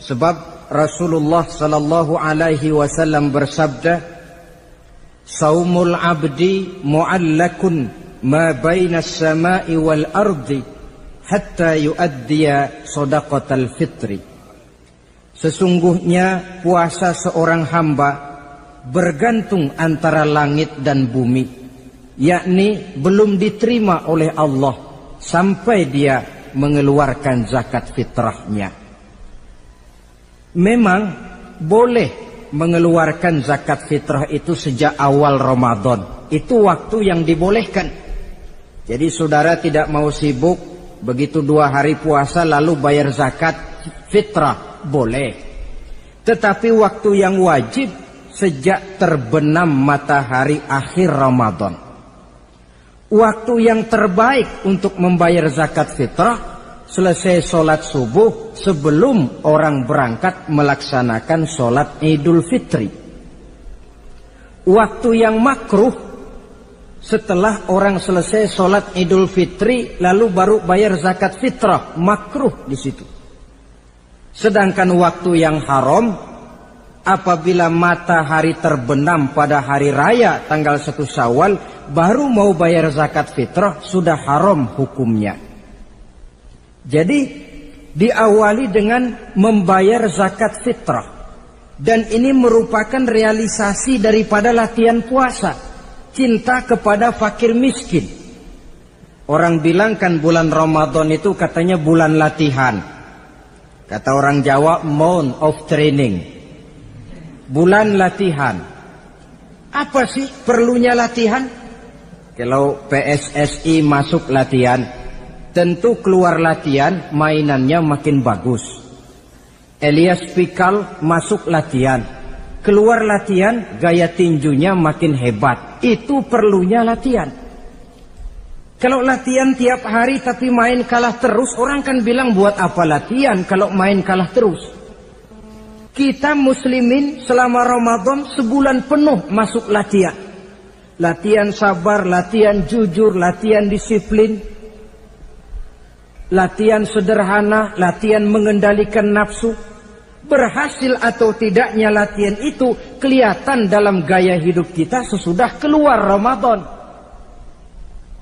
Sebab Rasulullah sallallahu alaihi wasallam bersabda, "Saumul 'abdi mu'allakun ma baina as-sama'i wal ardi hatta yuaddiya shadaqatal fitri." Sesungguhnya puasa seorang hamba bergantung antara langit dan bumi, yakni belum diterima oleh Allah sampai dia mengeluarkan zakat fitrahnya. Memang boleh mengeluarkan zakat fitrah itu sejak awal Ramadan. Itu waktu yang dibolehkan. Jadi saudara tidak mau sibuk begitu 2 hari puasa lalu bayar zakat fitrah, boleh. Tetapi waktu yang wajib sejak terbenam matahari akhir Ramadan. Waktu yang terbaik untuk membayar zakat fitrah selesai sholat subuh sebelum orang berangkat melaksanakan sholat Idul Fitri. Waktu yang makruh setelah orang selesai sholat Idul Fitri lalu baru bayar zakat fitrah, makruh di situ. Sedangkan waktu yang haram apabila matahari terbenam pada hari raya tanggal 1 Syawal baru mau bayar zakat fitrah, sudah haram hukumnya. Jadi diawali dengan membayar zakat fitrah, dan ini merupakan realisasi daripada latihan puasa. Cinta kepada fakir miskin. Orang bilang kan bulan Ramadan itu katanya bulan latihan. Kata orang Jawa, month of training. Bulan latihan. Apa sih perlunya latihan? Kalau PSSI masuk latihan, tentu keluar latihan mainannya makin bagus. Elias Pikal masuk latihan, keluar latihan gaya tinjunya makin hebat. Itu perlunya latihan. Kalau latihan tiap hari tapi main kalah terus, orang kan bilang buat apa latihan kalau main kalah terus. Kita muslimin selama Ramadan sebulan penuh masuk latihan. Latihan sabar, latihan jujur, latihan disiplin, latihan sederhana, latihan mengendalikan nafsu. Berhasil atau tidaknya latihan itu kelihatan dalam gaya hidup kita sesudah keluar Ramadan.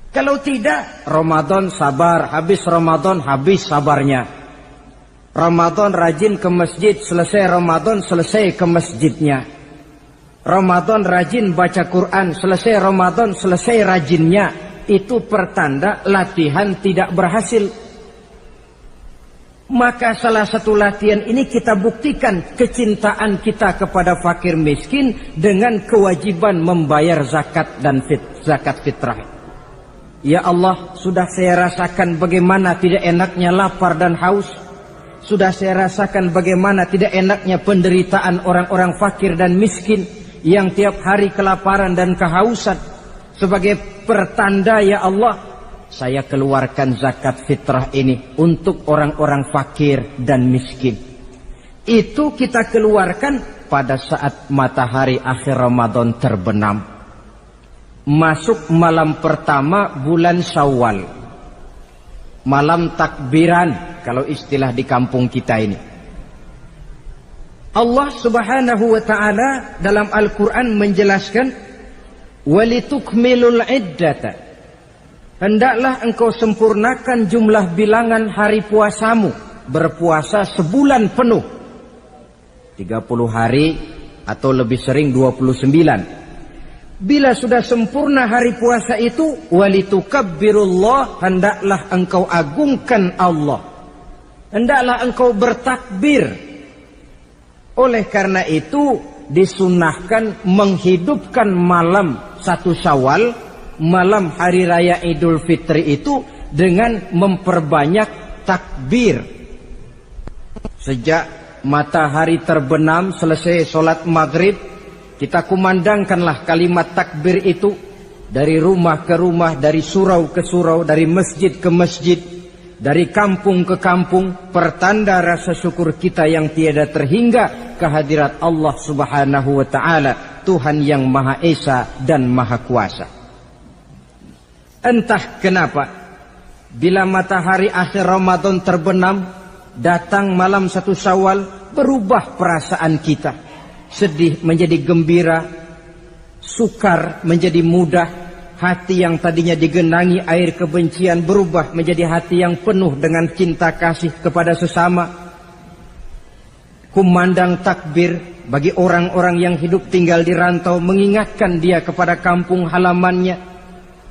Kalau tidak, Ramadan sabar, habis Ramadan habis sabarnya. Ramadan rajin ke masjid, selesai Ramadan selesai ke masjidnya. Ramadan rajin baca Quran, selesai Ramadan selesai rajinnya. Itu pertanda latihan tidak berhasil. Maka salah satu latihan ini kita buktikan kecintaan kita kepada fakir miskin dengan kewajiban membayar zakat dan zakat fitrah. Ya Allah, sudah saya rasakan bagaimana tidak enaknya lapar dan haus. Sudah saya rasakan bagaimana tidak enaknya penderitaan orang-orang fakir dan miskin yang tiap hari kelaparan dan kehausan. Sebagai pertanda ya Allah, saya keluarkan zakat fitrah ini untuk orang-orang fakir dan miskin. Itu kita keluarkan pada saat matahari akhir Ramadan terbenam. Masuk malam pertama bulan Syawal. Malam takbiran kalau istilah di kampung kita ini. Allah Subhanahu wa taala dalam Al-Qur'an menjelaskan walitukmilul iddata. Hendaklah engkau sempurnakan jumlah bilangan hari puasamu. Berpuasa sebulan penuh. 30 hari atau lebih sering 29. Bila sudah sempurna hari puasa itu, walitukabbirullah, hendaklah engkau agungkan Allah. Hendaklah engkau bertakbir. Oleh karena itu disunahkan menghidupkan malam 1 Syawal, malam hari raya Idul Fitri itu dengan memperbanyak takbir. Sejak matahari terbenam selesai sholat maghrib, kita kumandangkanlah kalimat takbir itu dari rumah ke rumah, dari surau ke surau, dari masjid ke masjid, dari kampung ke kampung, pertanda rasa syukur kita yang tiada terhingga kehadirat Allah Subhanahu wa taala, Tuhan yang Maha Esa dan Maha Kuasa. Entah kenapa bila matahari akhir Ramadan terbenam, datang malam 1 Syawal, berubah perasaan kita. Sedih menjadi gembira, sukar menjadi mudah, hati yang tadinya digenangi air kebencian berubah menjadi hati yang penuh dengan cinta kasih kepada sesama. Kumandang takbir bagi orang-orang yang hidup tinggal di rantau, mengingatkan dia kepada kampung halamannya.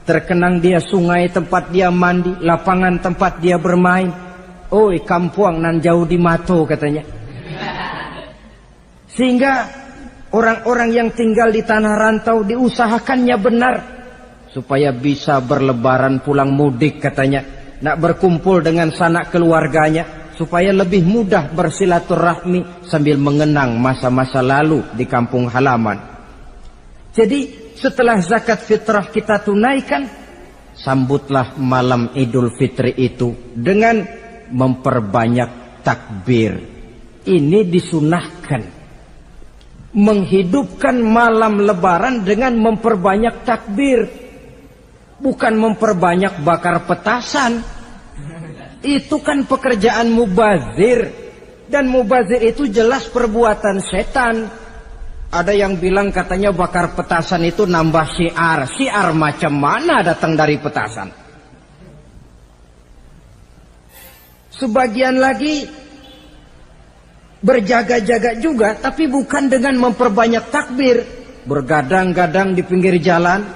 Terkenang dia sungai tempat dia mandi, lapangan tempat dia bermain. Oi kampuang nan jauh di mato katanya. Sehingga orang-orang yang tinggal di tanah rantau diusahakannya benar supaya bisa berlebaran pulang mudik katanya, nak berkumpul dengan sanak keluarganya supaya lebih mudah bersilaturahmi sambil mengenang masa-masa lalu di kampung halaman. Jadi setelah zakat fitrah kita tunaikan, sambutlah malam Idul Fitri itu dengan memperbanyak takbir. Ini disunahkan. Menghidupkan malam lebaran dengan memperbanyak takbir, bukan memperbanyak bakar petasan. Itu kan pekerjaan mubazir, dan mubazir itu jelas perbuatan setan. Ada yang bilang katanya bakar petasan itu nambah syiar. Syiar macam mana datang dari petasan? Sebagian lagi berjaga-jaga juga, tapi bukan dengan memperbanyak takbir. Bergadang-gadang di pinggir jalan,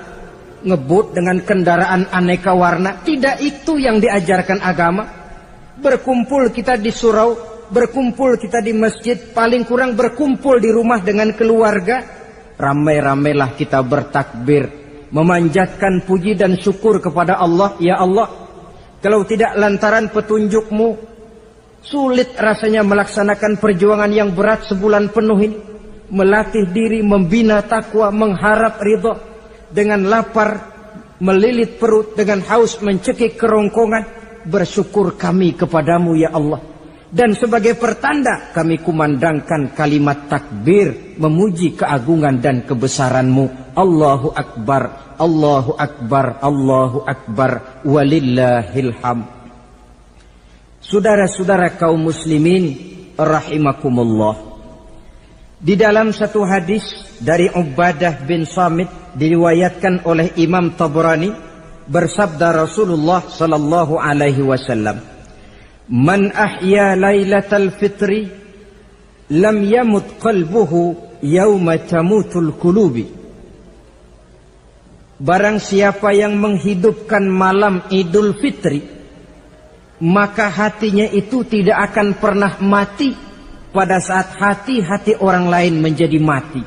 ngebut dengan kendaraan aneka warna. Tidak itu yang diajarkan agama. Berkumpul kita di surau, berkumpul kita di masjid, paling kurang berkumpul di rumah dengan keluarga. Ramai-ramailah kita bertakbir, memanjatkan puji dan syukur kepada Allah. Ya Allah, kalau tidak lantaran petunjukmu, sulit rasanya melaksanakan perjuangan yang berat sebulan penuh ini. Melatih diri, membina takwa, mengharap ridha. Dengan lapar, melilit perut. Dengan haus, mencekik kerongkongan. Bersyukur kami kepadamu ya Allah. Dan sebagai pertanda, kami kumandangkan kalimat takbir, memuji keagungan dan kebesaranmu. Allahu Akbar, Allahu Akbar, Allahu Akbar, walillahil hamd. Saudara-saudara kaum muslimin rahimakumullah, di dalam satu hadis dari Ubadah bin Samit diriwayatkan oleh Imam Tabrani, bersabda Rasulullah sallallahu alaihi wasallam, "Man ahya lailatal fitri lam yamut qalbuhu yauma tamutul qulubi." Barang siapa yang menghidupkan malam Idul Fitri, maka hatinya itu tidak akan pernah mati pada saat hati-hati orang lain menjadi mati.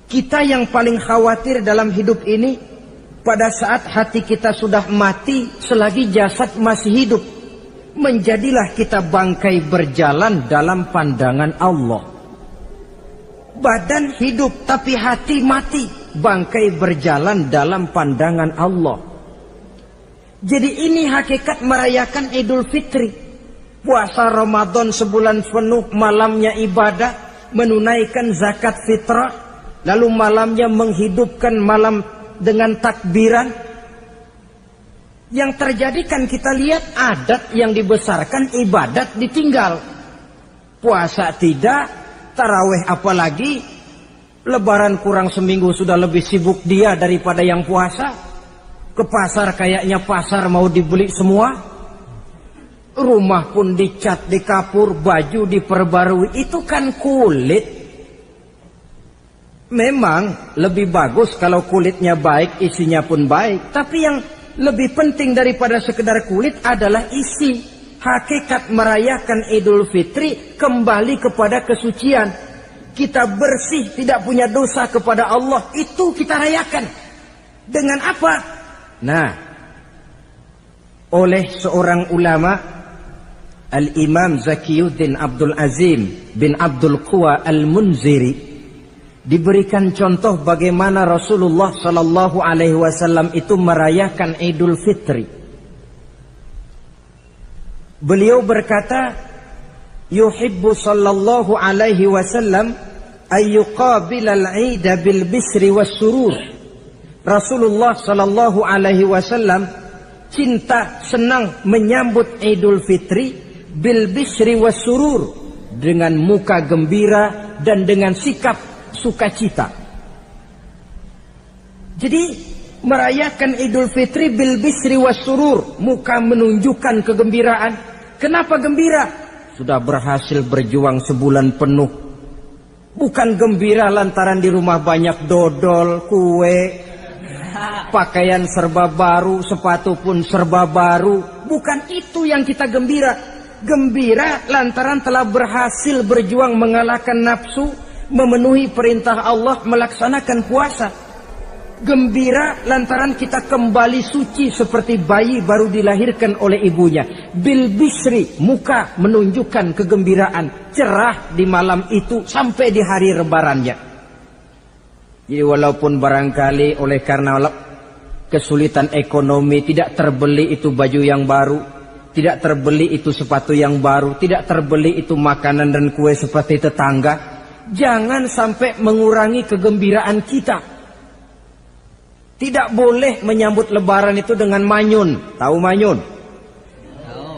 Kita yang paling khawatir dalam hidup ini, pada saat hati kita sudah mati selagi jasad masih hidup, menjadilah kita bangkai berjalan dalam pandangan Allah. Badan hidup tapi hati mati, bangkai berjalan dalam pandangan Allah. Jadi ini hakikat merayakan Idul Fitri. Puasa Ramadan sebulan penuh, malamnya ibadah, menunaikan zakat fitrah, lalu malamnya menghidupkan malam dengan takbiran. Yang terjadi kan kita lihat adat yang dibesarkan, ibadat ditinggal. Puasa tidak, tarawih apalagi, lebaran kurang seminggu sudah lebih sibuk dia daripada yang puasa. Ke pasar kayaknya pasar mau dibeli semua. Rumah pun dicat, dikapur, baju diperbarui. Itu kan kulit. Memang lebih bagus kalau kulitnya baik, isinya pun baik. Tapi yang lebih penting daripada sekedar kulit adalah isi. Hakikat merayakan Idul Fitri kembali kepada kesucian. Kita bersih, tidak punya dosa kepada Allah. Itu kita rayakan. Dengan apa? Nah, oleh seorang ulama, Al-Imam Zakiyuddin Abdul Azim bin Abdul Quwa Al-Munziri, diberikan contoh bagaimana Rasulullah sallallahu alaihi wasallam itu merayakan Idul Fitri. Beliau berkata, yuhibbu sallallahu alaihi wasallam ayyuqabilal 'ida bil bisri was surur. Rasulullah sallallahu alaihi wasallam cinta, senang menyambut Idul Fitri bil bisri was surur, dengan muka gembira dan dengan sikap sukacita. Jadi merayakan Idul Fitri bil bisri was surur, muka menunjukkan kegembiraan. Kenapa gembira? Sudah berhasil berjuang sebulan penuh. Bukan gembira lantaran di rumah banyak dodol, kue, pakaian serba baru, sepatu pun serba baru. Bukan itu yang kita gembira. Gembira lantaran telah berhasil berjuang mengalahkan nafsu, memenuhi perintah Allah, melaksanakan puasa. Gembira lantaran kita kembali suci seperti bayi baru dilahirkan oleh ibunya. Bil bisri, muka menunjukkan kegembiraan, cerah di malam itu sampai di hari lebarannya. Jadi walaupun barangkali oleh karena kesulitan ekonomi tidak terbeli itu baju yang baru, tidak terbeli itu sepatu yang baru, tidak terbeli itu makanan dan kue seperti tetangga, jangan sampai mengurangi kegembiraan kita. Tidak boleh menyambut lebaran itu dengan manyun. Tahu manyun? Tahu.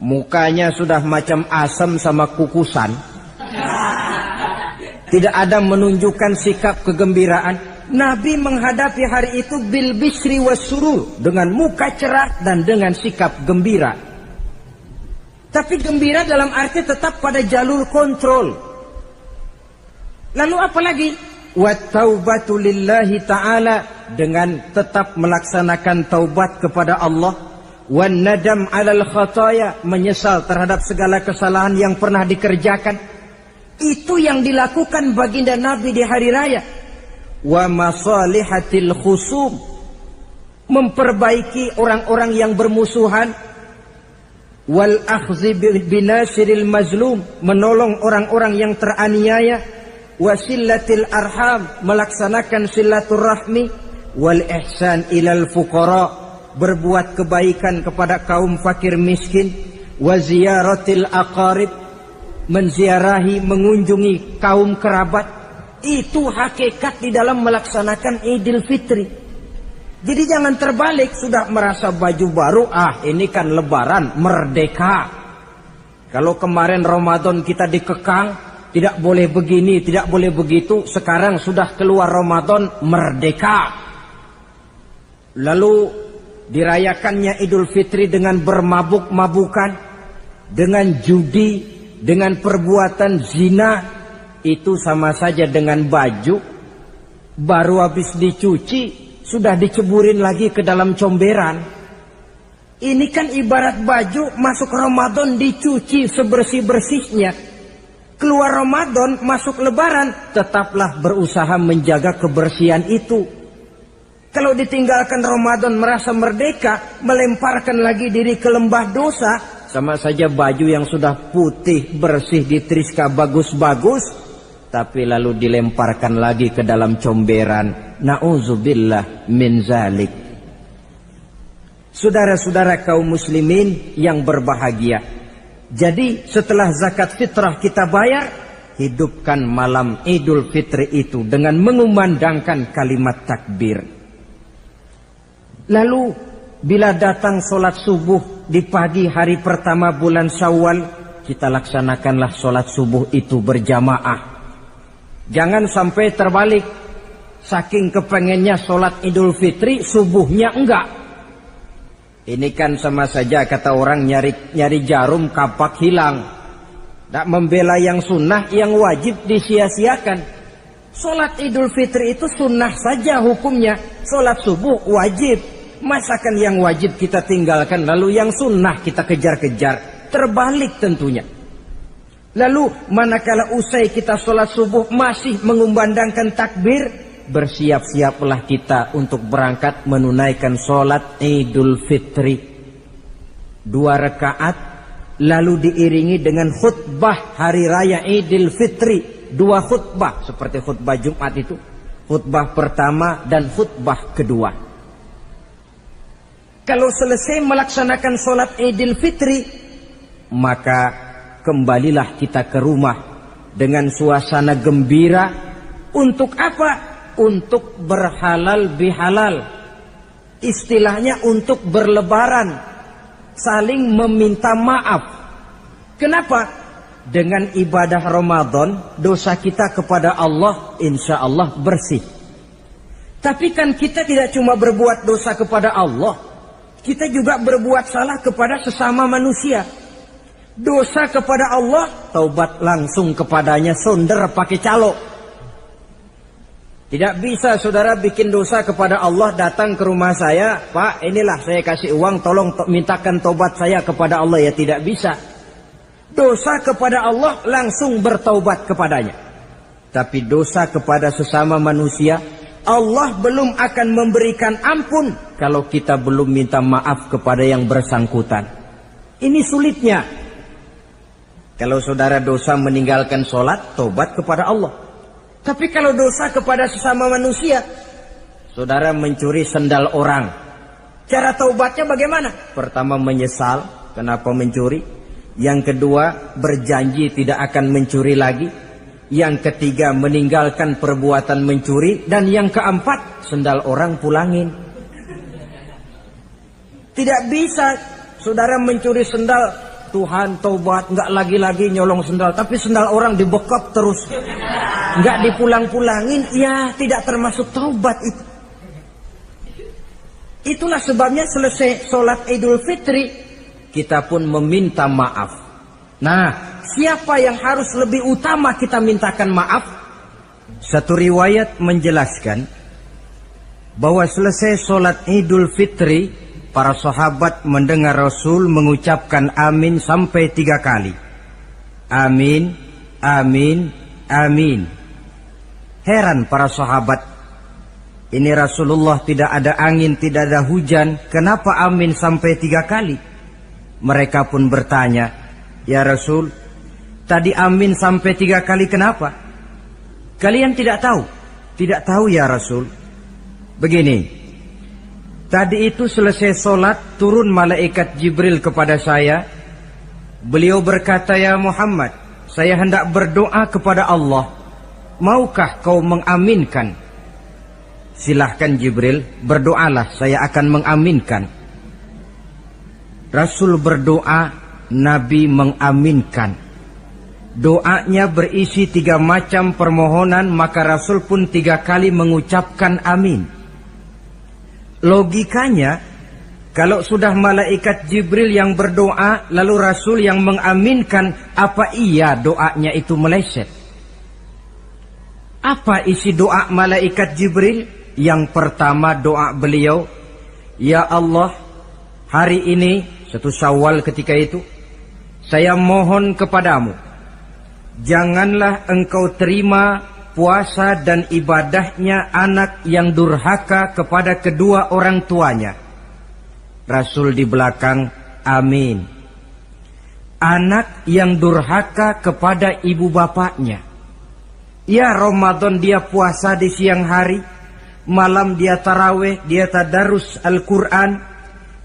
Mukanya sudah macam asam sama kukusan. Tidak ada menunjukkan sikap kegembiraan. Nabi menghadapi hari itu bil bisri wasurur, dengan muka cerah dan dengan sikap gembira. Tapi gembira dalam arti tetap pada jalur kontrol. Lalu apa lagi? Wattaubatu lillahi ta'ala, dengan tetap melaksanakan taubat kepada Allah. Wan nadam 'alal khataya, menyesal terhadap segala kesalahan yang pernah dikerjakan. Itu yang dilakukan baginda Nabi di hari raya. Wa masalihatil khusum, memperbaiki orang-orang yang bermusuhan. Wal akhzi binasiril mazlum, menolong orang-orang yang teraniaya. Wasillatil arham, melaksanakan silaturahmi. Wal ihsan ilal fuqara, berbuat kebaikan kepada kaum fakir miskin. Wa ziyaratil aqarib, menziarahi, mengunjungi kaum kerabat. Itu hakikat di dalam melaksanakan Idul Fitri. Jadi jangan terbalik, sudah merasa baju baru, ini kan lebaran, merdeka. Kalau kemarin Ramadan kita dikekang, tidak boleh begini, tidak boleh begitu. Sekarang sudah keluar Ramadan, merdeka. Lalu dirayakannya Idul Fitri dengan bermabuk-mabukan, dengan judi, dengan perbuatan zina. Itu sama saja dengan baju baru habis dicuci, sudah diceburin lagi ke dalam comberan. Ini kan ibarat baju masuk Ramadan dicuci sebersih-bersihnya. Keluar Ramadan, masuk lebaran, tetaplah berusaha menjaga kebersihan itu. Kalau ditinggalkan Ramadan merasa merdeka, melemparkan lagi diri ke lembah dosa, sama saja baju yang sudah putih, bersih, ditriska bagus-bagus, tapi lalu dilemparkan lagi ke dalam comberan. Na'udzubillah min zalik. Saudara-saudara kaum muslimin yang berbahagia, jadi setelah zakat fitrah kita bayar, hidupkan malam Idul Fitri itu dengan mengumandangkan kalimat takbir. Lalu bila datang sholat subuh di pagi hari pertama bulan Syawal, kita laksanakanlah sholat subuh itu berjamaah. Jangan sampai terbalik, saking kepengennya sholat Idul Fitri, subuhnya enggak. Ini kan sama saja kata orang nyari jarum kapak hilang. Tak membela yang sunnah, yang wajib disia-siakan. Sholat Idul Fitri itu sunnah saja hukumnya. Sholat subuh wajib. Masakan yang wajib kita tinggalkan, lalu yang sunnah kita kejar-kejar. Terbalik tentunya. Lalu manakala usai kita sholat subuh masih mengumandangkan takbir, bersiap-siaplah kita untuk berangkat menunaikan sholat Idul Fitri. 2 rakaat, lalu diiringi dengan khutbah hari raya Idul Fitri. 2 khutbah, seperti khutbah Jumat itu. Khutbah pertama dan khutbah kedua. Kalau selesai melaksanakan sholat Idul Fitri, maka kembalilah kita ke rumah dengan suasana gembira. Untuk apa? Untuk berhalal bihalal, istilahnya untuk berlebaran, saling meminta maaf. Kenapa? Dengan ibadah Ramadan, dosa kita kepada Allah insya Allah bersih. Tapi kan kita tidak cuma berbuat dosa kepada Allah, kita juga berbuat salah kepada sesama manusia. Dosa kepada Allah, taubat langsung kepadanya, sonder pakai calo. Tidak bisa saudara bikin dosa kepada Allah, datang ke rumah saya, Pak inilah saya kasih uang, tolong mintakan taubat saya kepada Allah. Ya tidak bisa. Dosa kepada Allah langsung bertaubat kepadanya. Tapi dosa kepada sesama manusia, Allah belum akan memberikan ampun kalau kita belum minta maaf kepada yang bersangkutan. Ini sulitnya. Kalau saudara dosa meninggalkan sholat, tobat kepada Allah. Tapi kalau dosa kepada sesama manusia, saudara mencuri sendal orang, cara taubatnya bagaimana? Pertama menyesal, kenapa mencuri? Yang kedua berjanji tidak akan mencuri lagi. Yang ketiga meninggalkan perbuatan mencuri. Dan yang keempat, sendal orang pulangin. Tidak bisa saudara mencuri sendal, Tuhan taubat, nggak lagi-lagi nyolong sendal, tapi sendal orang dibekap terus, nggak dipulang-pulangin, ya tidak termasuk taubat itu. Itulah sebabnya selesai sholat Idul Fitri, kita pun meminta maaf. Nah, siapa yang harus lebih utama kita mintakan maaf? Satu riwayat menjelaskan bahwa selesai sholat Idul Fitri, para sahabat mendengar Rasul mengucapkan amin sampai 3 kali. Amin, amin, amin. Heran para sahabat. Ini Rasulullah tidak ada angin, tidak ada hujan. Kenapa amin sampai 3 kali? Mereka pun bertanya, ya Rasul, tadi amin sampai 3 kali kenapa? Kalian tidak tahu? Tidak tahu ya Rasul. Begini. Tadi itu selesai sholat, turun malaikat Jibril kepada saya. Beliau berkata, ya Muhammad, saya hendak berdoa kepada Allah. Maukah kau mengaminkan? Silahkan Jibril, berdoalah, saya akan mengaminkan. Rasul berdoa, Nabi mengaminkan. Doanya berisi 3 macam permohonan, maka Rasul pun 3 kali mengucapkan amin. Logikanya, kalau sudah malaikat Jibril yang berdoa, lalu Rasul yang mengaminkan, apa iya doanya itu meleset? Apa isi doa malaikat Jibril? Yang pertama doa beliau, ya Allah, hari ini, 1 Syawal ketika itu, saya mohon kepadamu, janganlah engkau terima puasa dan ibadahnya anak yang durhaka kepada kedua orang tuanya. Rasul di belakang, amin. Anak yang durhaka kepada ibu bapaknya. Ya Ramadan dia puasa di siang hari, malam dia taraweh, dia tadarus Al-Quran.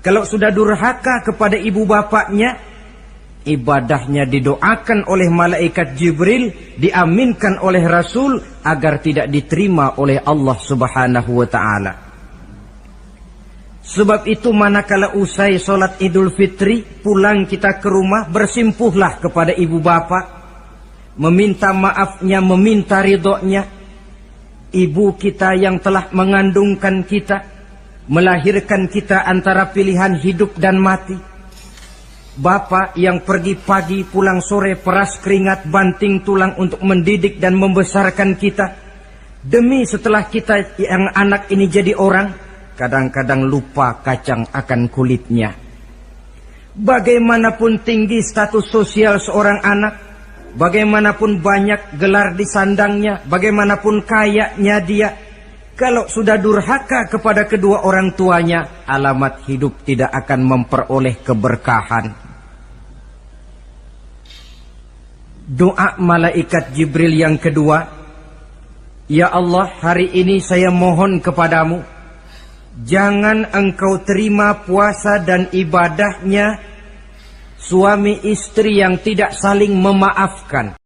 Kalau sudah durhaka kepada ibu bapaknya, ibadahnya didoakan oleh malaikat Jibril, diaminkan oleh Rasul agar tidak diterima oleh Allah Subhanahu wa ta'ala. Sebab itu manakala usai sholat Idul Fitri, pulang kita ke rumah, bersimpuhlah kepada ibu bapak, meminta maafnya, meminta ridhonya. Ibu kita yang telah mengandungkan kita, melahirkan kita antara pilihan hidup dan mati. Bapak yang pergi pagi pulang sore peras keringat banting tulang untuk mendidik dan membesarkan kita. Demi setelah kita yang anak ini jadi orang, kadang-kadang lupa kacang akan kulitnya. Bagaimanapun tinggi status sosial seorang anak, bagaimanapun banyak gelar di sandangnya, bagaimanapun kayanya dia, kalau sudah durhaka kepada kedua orang tuanya, alamat hidup tidak akan memperoleh keberkahan. Doa malaikat Jibril yang kedua, ya Allah, hari ini saya mohon kepadamu, jangan engkau terima puasa dan ibadahnya suami istri yang tidak saling memaafkan.